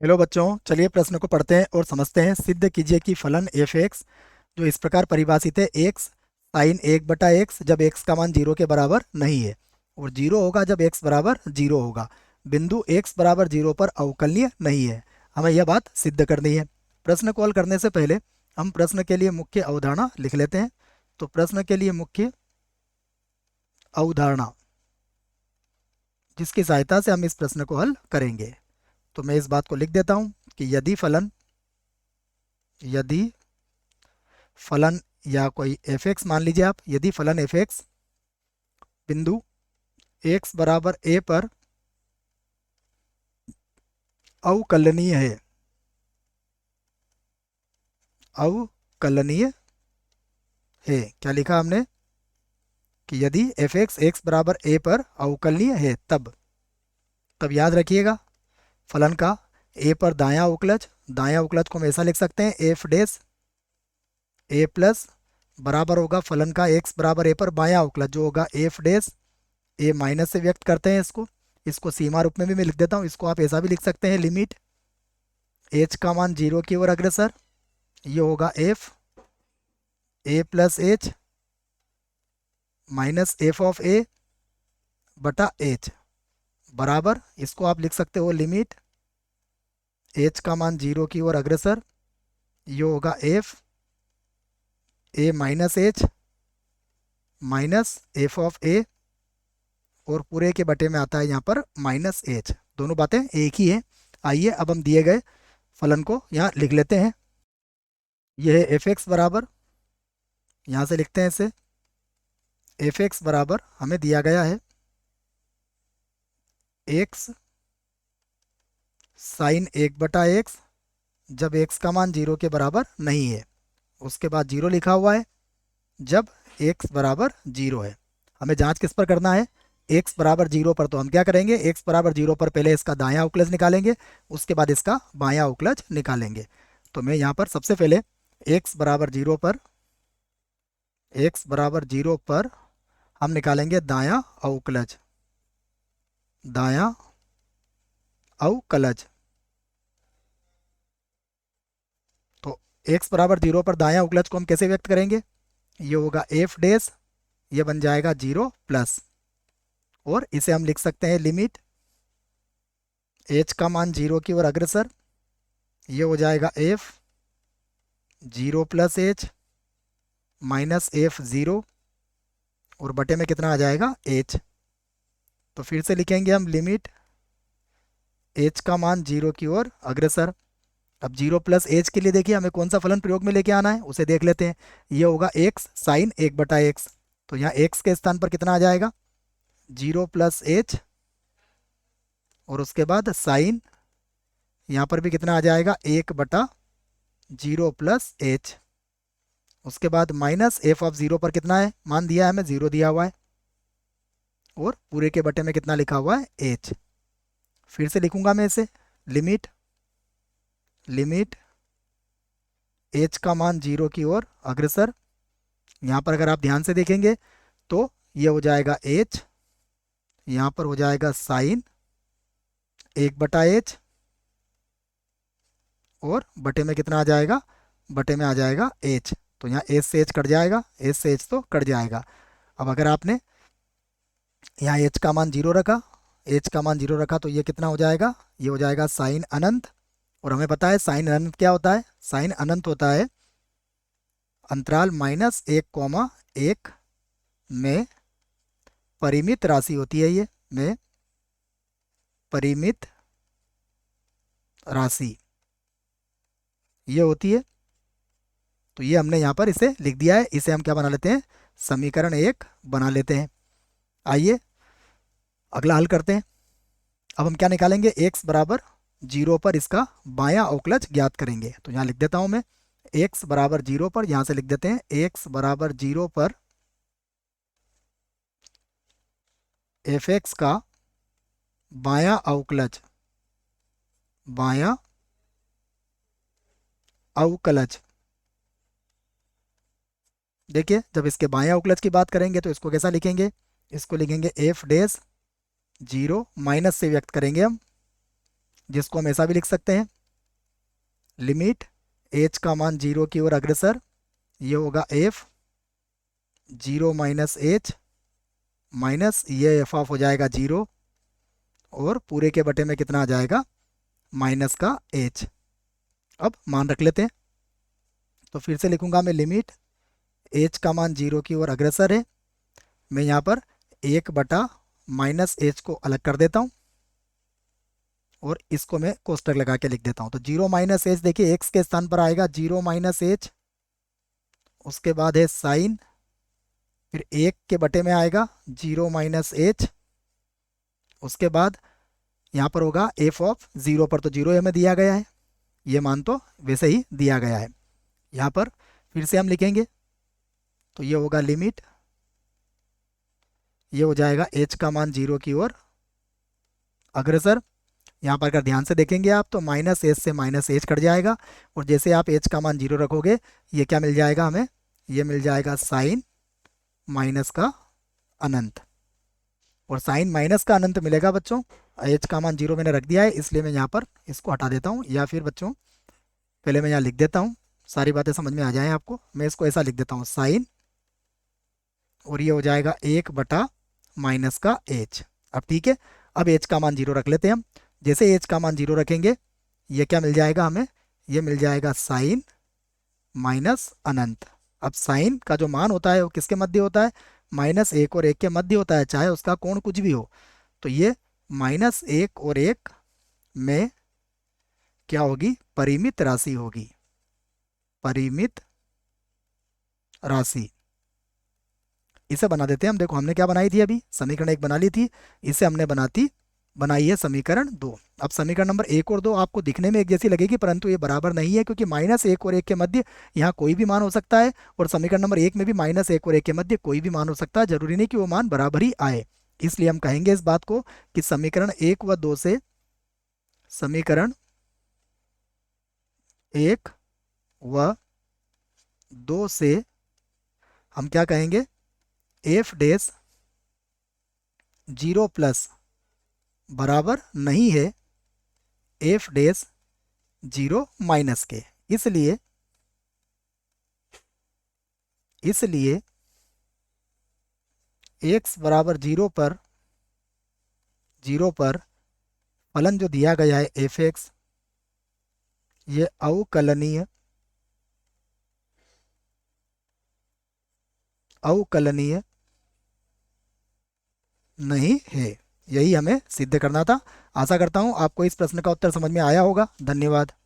Hello बच्चों, चलिए प्रश्न को पढ़ते हैं और समझते हैं। सिद्ध कीजिए कि फलन एफ एक्स जो इस प्रकार परिभाषित है एक्स साइन एक बटा एक्स जब एक्स का मान जीरो के बराबर नहीं है और जीरो होगा जब एक्स बराबर जीरो होगा, बिंदु एक्स बराबर जीरो पर अवकलनीय नहीं है। हमें यह बात सिद्ध करनी है। प्रश्न को हल करने से पहले हम प्रश्न के लिए मुख्य अवधारणा लिख लेते हैं। तो प्रश्न के लिए मुख्य अवधारणा जिसकी सहायता से हम इस प्रश्न को हल करेंगे, तो मैं इस बात को लिख देता हूं कि यदि फलन या कोई एफ एक्स मान लीजिए आप, यदि फलन एफ एक्स बिंदु एक्स बराबर ए पर अवकलनीय है, अवकलनीय है, क्या लिखा हमने कि यदि एफ एक्स एक्स बराबर ए पर अवकलनीय है तब याद रखिएगा फलन का ए पर दायां अवकलज को हम ऐसा लिख सकते हैं एफ डैश ए प्लस बराबर होगा फलन का एक्स बराबर ए पर बायां अवकलज जो होगा एफ डैश ए माइनस से व्यक्त करते हैं इसको। इसको सीमा रूप में भी मैं लिख देता हूँ, इसको आप ऐसा भी लिख सकते हैं लिमिट एच का मान जीरो की ओर अग्रसर, ये होगा f a plus h minus f of a बटा एच बराबर, इसको आप लिख सकते हो लिमिट एच का मान जीरो की ओर अग्रसर, ये होगा f a minus h minus f of a और पूरे के बटे में आता है यहाँ पर माइनस एच। दोनों बातें एक ही है। आइए अब हम दिए गए फलन को यहाँ लिख लेते हैं। यह है एफ एक्स बराबर, यहाँ से लिखते हैं इसे, एफ एक्स बराबर हमें दिया गया है एक्स साइन एक बटा एक्स जब एक्स का मान जीरो के बराबर नहीं है, उसके बाद जीरो लिखा हुआ है जब एक्स बराबर जीरो है। हमें जांच किस पर करना है, एक्स बराबर जीरो पर। तो हम क्या करेंगे, एक्स बराबर जीरो पर पहले इसका दायां अवकलज निकालेंगे, उसके बाद इसका बायां अवकलज निकालेंगे। तो मैं यहाँ पर सबसे पहले एक्स बराबर जीरो पर हम निकालेंगे दायां अवकलज, दायां अवकलज। तो एक्स बराबर जीरो पर दायां अवकलज को हम कैसे व्यक्त करेंगे, ये होगा एफ डैश, ये बन जाएगा जीरो प्लस, और इसे हम लिख सकते हैं लिमिट एच का मान जीरो की ओर अग्रसर, ये हो जाएगा F zero plus h minus F zero और बटे में कितना आ जाएगा एच। तो फिर से लिखेंगे हम लिमिट एच का मान जीरो की ओर अग्रसर। अब जीरो प्लस एच के लिए देखिए हमें कौन सा फलन प्रयोग में लेके आना है उसे देख लेते हैं। ये होगा एक्स साइन एक बटा एक्स, तो यहाँ एक्स के स्थान पर कितना आ जाएगा जीरो प्लस एच और उसके बाद साइन, यहाँ पर भी कितना आ जाएगा एक बटा जीरो प्लस एच, उसके बाद माइनस एफ ऑफ जीरो पर कितना है मान दिया है हमें जीरो दिया हुआ है और पूरे के बटे में कितना लिखा हुआ है एच। फिर से लिखूंगा मैं इसे लिमिट एच का मान जीरो की ओर अग्रसर। यहाँ पर अगर आप ध्यान से देखेंगे तो ये हो जाएगा एच, यहाँ पर हो जाएगा साइन एक बटा एच और बटे में कितना आ जाएगा, बटे में आ जाएगा एच। तो यहाँ एच से एच कट जाएगा, एच से एच तो कट जाएगा। अब अगर आपने यहाँ एच का मान जीरो रखा, तो ये कितना हो जाएगा, ये हो जाएगा साइन अनंत। और हमें पता है साइन अनंत क्या होता है, साइन अनंत होता है अंतराल माइनस एक कॉमा एक में परिमित राशि होती है, ये में परिमित राशि ये होती है। तो ये हमने यहाँ पर इसे लिख दिया है, इसे हम क्या बना लेते हैं, समीकरण एक बना लेते हैं। आइए अगला हल करते हैं। अब हम क्या निकालेंगे, एक्स बराबर जीरो पर इसका बायां अवकलज ज्ञात करेंगे। तो यहाँ लिख देता हूँ मैं एक्स बराबर जीरो पर, यहाँ से लिख देते हैं एक्स बराबर जीरो पर एफ एक्स का बायां अवकलज, बायां अवकलज। देखिए जब इसके बायां अवकलज की बात करेंगे तो इसको कैसा लिखेंगे, इसको लिखेंगे एफ डैश जीरो माइनस से व्यक्त करेंगे हम जिसको हम ऐसा भी लिख सकते हैं, लिमिट एच का मान 0 की ओर अग्रसर, ये होगा एफ 0 माइनस एच माइनस ये एफ ऑफ हो जाएगा 0 और पूरे के बटे में कितना आ जाएगा, माइनस का एच। अब मान रख लेते हैं, तो फिर से लिखूंगा मैं, लिमिट एच का मान 0 की ओर अग्रसर है। मैं यहाँ पर 1/-एच को अलग कर देता हूँ और इसको मैं कोष्टक लगा के लिख देता हूँ। तो 0 माइनस एच देखिए एक्स के स्थान पर आएगा 0 माइनस एच, उसके बाद है साइन, फिर 1 के बटे में आएगा 0 माइनस एच, उसके बाद यहाँ पर होगा एफ ऑफ 0 पर, तो 0 हमें दिया गया है, ये मान तो वैसे ही दिया गया है। यहाँ पर फिर से हम लिखेंगे, तो ये होगा लिमिट, ये हो जाएगा एच का मान 0 की ओर अग्रसर। यहाँ पर अगर ध्यान से देखेंगे आप तो माइनस एच से माइनस एच कट जाएगा, और जैसे आप एच का मान 0 रखोगे, ये क्या मिल जाएगा हमें, ये मिल जाएगा साइन माइनस का अनंत। और साइन माइनस का अनंत मिलेगा बच्चों, एच का मान 0 मैंने रख दिया है, इसलिए मैं यहाँ पर इसको हटा देता हूँ। या फिर बच्चों पहले मैं यहाँ लिख देता हूँ, सारी बातें समझ में आ जाएं आपको, मैं इसको ऐसा लिख देता हूँ साइन, और ये हो जाएगा 1/-माइनस का एच। अब ठीक है, अब एच का मान 0 रख लेते हैं हम। जैसे एच का मान 0 रखेंगे, ये क्या मिल जाएगा हमें, ये मिल जाएगा साइन माइनस अनंत। अब साइन का जो मान होता है वो किसके मध्य होता है, -1 और 1 के मध्य होता है, चाहे उसका कोण कुछ भी हो। तो ये -1 और 1 में क्या होगी, परिमित राशि होगी, परिमित राशि। इसे बना देते हैं हम। देखो हमने क्या बनाई थी, अभी समीकरण 1 बना ली थी, इसे हमने बनाई है समीकरण 2। अब समीकरण नंबर 1 और 2 आपको दिखने में एक जैसी लगेगी, परंतु ये बराबर नहीं है, क्योंकि -1 और 1 के मध्य यहाँ कोई भी मान हो सकता है, और समीकरण नंबर 1 में भी -1 और 1 के मध्य कोई भी मान हो सकता है, जरूरी नहीं कि वो मान बराबर ही आए। इसलिए हम कहेंगे इस बात को कि समीकरण 1 व 2 से, समीकरण 1 व 2 से हम क्या कहेंगे, एफ डैश 0 प्लस बराबर नहीं है एफ डैश 0 माइनस के। इसलिए x बराबर 0 पर फलन जो दिया गया है एफ एक्स, ये अवकलनीय नहीं है। यही हमें सिद्ध करना था। आशा करता हूँ आपको इस प्रश्न का उत्तर समझ में आया होगा। धन्यवाद।